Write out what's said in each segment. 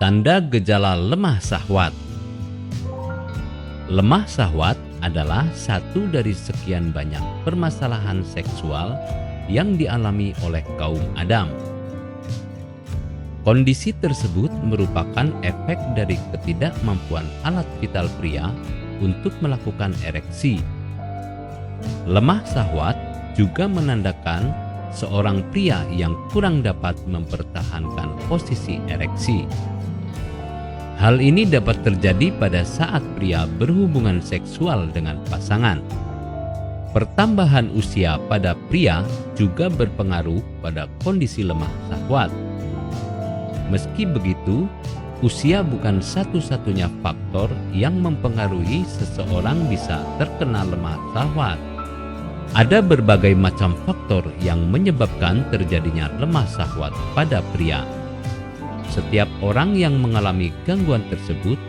Tanda gejala lemah syahwat. Lemah syahwat adalah satu dari sekian banyak permasalahan seksual yang dialami oleh kaum Adam. Kondisi tersebut merupakan efek dari ketidakmampuan alat vital pria untuk melakukan ereksi. Lemah syahwat juga menandakan seorang pria yang kurang dapat mempertahankan posisi ereksi. Hal ini dapat terjadi pada saat pria berhubungan seksual dengan pasangan. Pertambahan usia pada pria juga berpengaruh pada kondisi lemah syahwat. Meski begitu, usia bukan satu-satunya faktor yang mempengaruhi seseorang bisa terkena lemah syahwat. Ada berbagai macam faktor yang menyebabkan terjadinya lemah syahwat pada pria. Setiap orang yang mengalami gangguan tersebut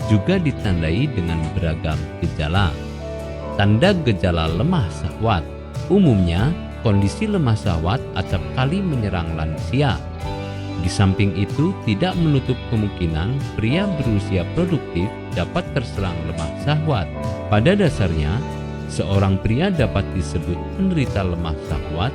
juga ditandai dengan beragam gejala. Tanda gejala lemah syahwat. Umumnya, kondisi lemah syahwat acap kali menyerang lansia. Di samping itu, tidak menutup kemungkinan pria berusia produktif dapat terserang lemah syahwat. Pada dasarnya, seorang pria dapat disebut penderita lemah syahwat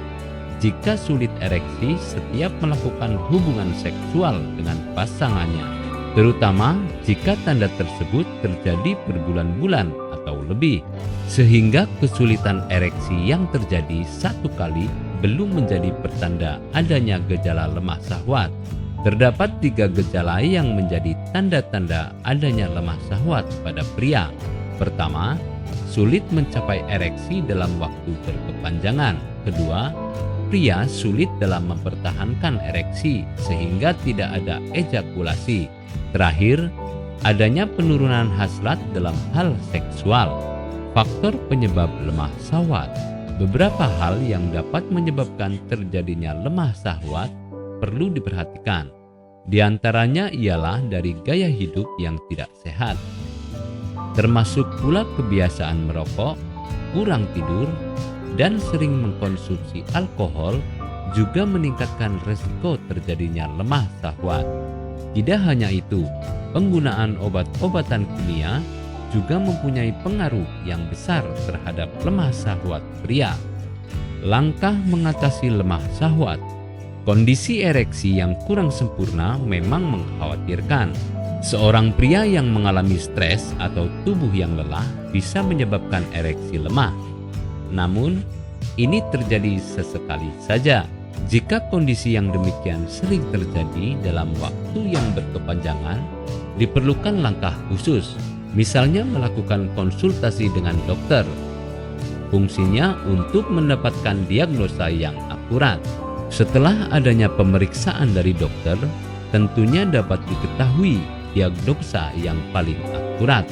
jika sulit ereksi setiap melakukan hubungan seksual dengan pasangannya, terutama jika tanda tersebut terjadi berbulan-bulan atau lebih, sehingga kesulitan ereksi yang terjadi satu kali belum menjadi pertanda adanya gejala lemah syahwat. Terdapat 3 gejala yang menjadi tanda-tanda adanya lemah syahwat pada pria. Pertama, sulit mencapai ereksi dalam waktu berkepanjangan. Kedua, pria sulit dalam mempertahankan ereksi sehingga tidak ada ejakulasi. Terakhir, adanya penurunan hasrat dalam hal seksual. Faktor penyebab lemah syahwat. Beberapa hal yang dapat menyebabkan terjadinya lemah syahwat perlu diperhatikan. Di antaranya ialah dari gaya hidup yang tidak sehat, termasuk pula kebiasaan merokok, kurang tidur, dan sering mengkonsumsi alkohol juga meningkatkan resiko terjadinya lemah syahwat. Tidak hanya itu, penggunaan obat-obatan kimia juga mempunyai pengaruh yang besar terhadap lemah syahwat pria. Langkah mengatasi lemah syahwat. Kondisi ereksi yang kurang sempurna memang mengkhawatirkan. Seorang pria yang mengalami stres atau tubuh yang lelah bisa menyebabkan ereksi lemah. Namun, ini terjadi sesekali saja. Jika kondisi yang demikian sering terjadi dalam waktu yang berkepanjangan, diperlukan langkah khusus, misalnya melakukan konsultasi dengan dokter. Fungsinya untuk mendapatkan diagnosa yang akurat. Setelah adanya pemeriksaan dari dokter, tentunya dapat diketahui diagnosa yang paling akurat,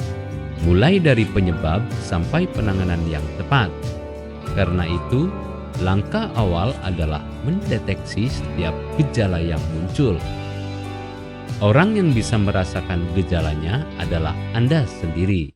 mulai dari penyebab sampai penanganan yang tepat. Karena itu, langkah awal adalah mendeteksi setiap gejala yang muncul. Orang yang bisa merasakan gejalanya adalah Anda sendiri.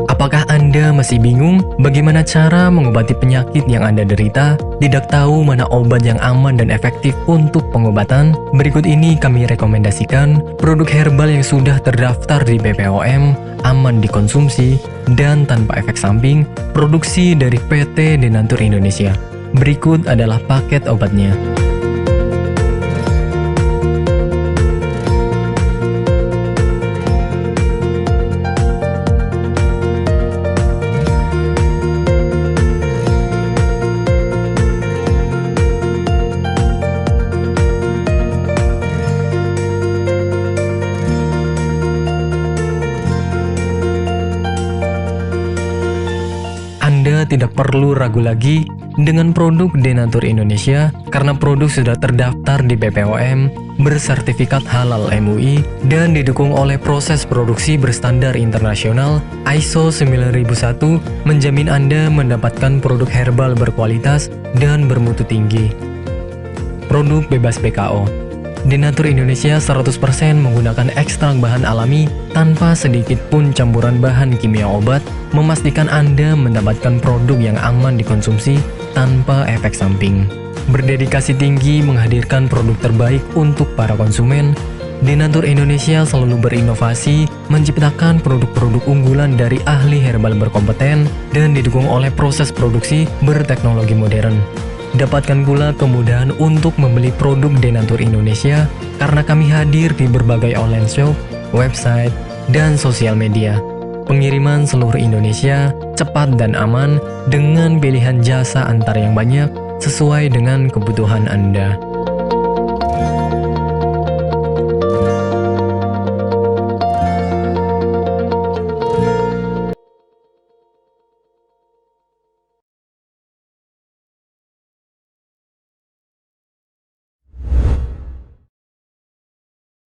Apakah Anda masih bingung bagaimana cara mengobati penyakit yang Anda derita? Tidak tahu mana obat yang aman dan efektif untuk pengobatan? Berikut ini kami rekomendasikan produk herbal yang sudah terdaftar di BPOM, aman dikonsumsi, dan tanpa efek samping, produksi dari PT Denatur Indonesia. Berikut adalah paket obatnya. Anda tidak perlu ragu lagi dengan produk Denatur Indonesia karena produk sudah terdaftar di BPOM, bersertifikat halal MUI, dan didukung oleh proses produksi berstandar internasional ISO 9001, menjamin Anda mendapatkan produk herbal berkualitas dan bermutu tinggi. Produk bebas PKO. Denatur Indonesia 100% menggunakan ekstrak bahan alami tanpa sedikit pun campuran bahan kimia obat, memastikan Anda mendapatkan produk yang aman dikonsumsi tanpa efek samping. berdedikasi tinggi menghadirkan produk terbaik untuk para konsumen, Denatur Indonesia selalu berinovasi, menciptakan produk-produk unggulan dari ahli herbal berkompeten dan didukung oleh proses produksi berteknologi modern. Dapatkan pula kemudahan untuk membeli produk Denatur Indonesia karena kami hadir di berbagai online shop, website, dan sosial media. Pengiriman seluruh Indonesia cepat dan aman dengan pilihan jasa antar yang banyak sesuai dengan kebutuhan Anda.